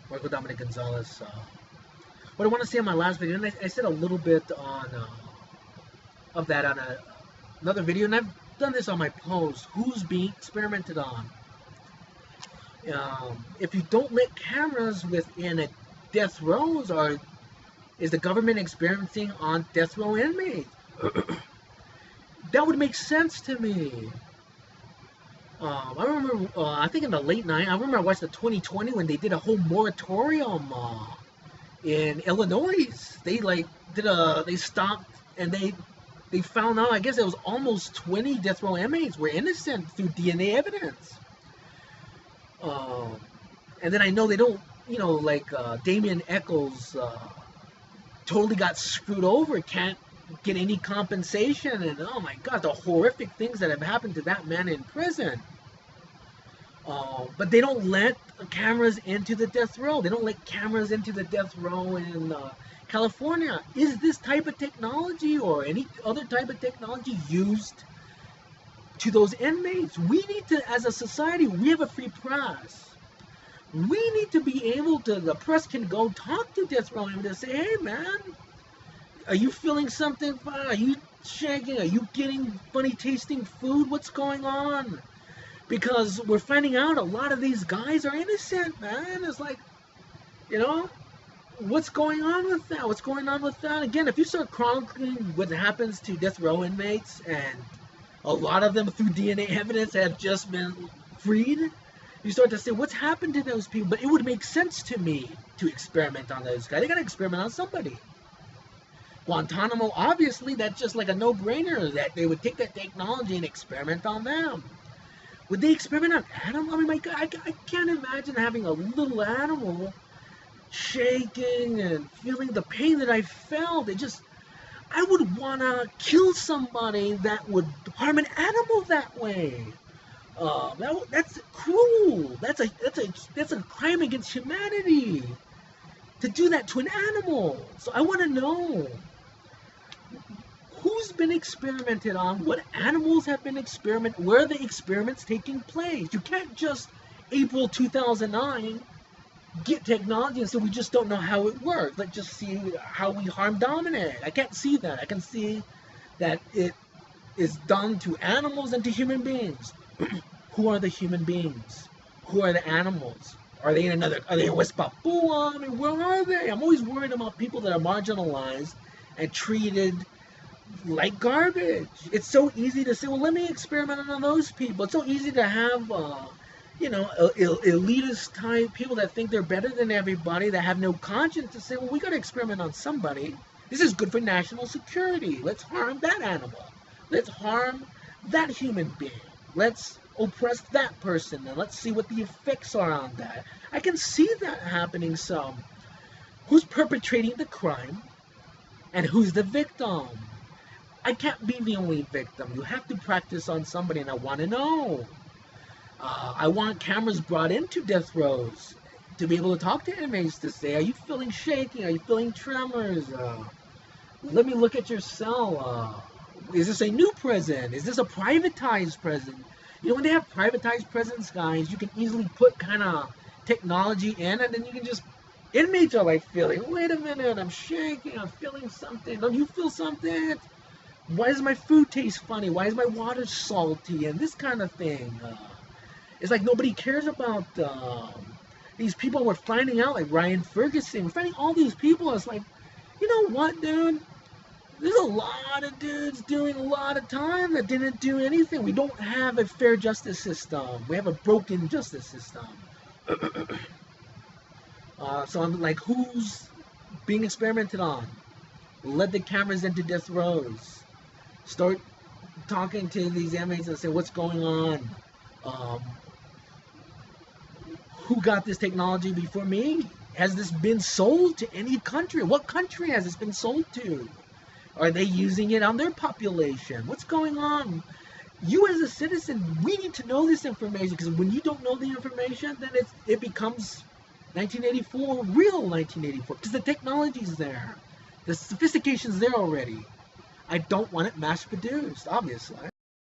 Marco Dominic Gonzalez. What I want to say on my last video, and I said a little bit on of that on another video, and I've done this on my post. Who's being experimented on? If you don't let cameras within a death rows, or is the government experimenting on death row inmates? That would make sense to me. I remember, I think in the late 90s, I remember I watched the 2020 when they did a whole moratorium in Illinois. They they stopped and they found out, I guess it was almost 20 death row inmates were innocent through DNA evidence. And then I know they don't, Damien Echols totally got screwed over, can't get any compensation, and oh my god, the horrific things that have happened to that man in prison. But they don't let cameras into the death row. They don't let cameras into the death row in California. Is this type of technology or any other type of technology used to those inmates? We need to, as a society, we have a free press. We need to be able to, the press can go talk to death row inmates and say, hey man, are you feeling something fun? Are you shaking? Are you getting funny tasting food? What's going on? Because we're finding out a lot of these guys are innocent, man. It's like, what's going on with that? What's going on with that? Again, if you start chronicling what happens to death row inmates, and a lot of them through DNA evidence have just been freed, you start to say, what's happened to those people? But it would make sense to me to experiment on those guys. They got to experiment on somebody. Guantanamo, obviously, that's just like a no-brainer that they would take that technology and experiment on them. Would they experiment on animals? I mean, my God, I can't imagine having a little animal shaking and feeling the pain that I felt. I would want to kill somebody that would harm an animal that way. That's cruel. That's a crime against humanity to do that to an animal. So I want to know, who's been experimented on? What animals have been experimented? Where are the experiments taking place? You can't just April 2009 get technology and say we just don't know how it works. Let's just see how we harm Dominic. I can't see that. I can see that it is done to animals and to human beings. Who are the human beings? Who are the animals? Are they in West Papua? I mean, where are they? I'm always worried about people that are marginalized and treated like garbage. It's so easy to say, well, let me experiment on those people. It's so easy to have, elitist type people that think they're better than everybody, that have no conscience, to say, well, we got to experiment on somebody. This is good for national security. Let's harm that animal. Let's harm that human being. Let's oppress that person, and let's see what the effects are on that. I can see that happening some. Who's perpetrating the crime, and who's the victim? I can't be the only victim. You have to practice on somebody, and I want to know. I want cameras brought into death rows to be able to talk to inmates to say, are you feeling shaking? Are you feeling tremors? Let me look at your cell. Is this a new prison? Is this a privatized prison? When they have privatized prisons, guys, you can easily put kind of technology in, and then you can just, inmates are like feeling, wait a minute, I'm shaking, I'm feeling something. Don't you feel something? Why does my food taste funny? Why is my water salty? And this kind of thing. It's like nobody cares about these people. We're finding out, like Ryan Ferguson. We're finding all these people. It's like, you know what, dude? There's a lot of dudes doing a lot of time that didn't do anything. We don't have a fair justice system. We have a broken justice system. So I'm like, who's being experimented on? Let the cameras into death rows. Start talking to these inmates and say, what's going on? Who got this technology before me? Has this been sold to any country? What country has this been sold to? Are they using it on their population? What's going on? You as a citizen, we need to know this information, because when you don't know the information, then it becomes 1984, real 1984, because the technology's there. The sophistication's there already. I don't want it mass produced, obviously.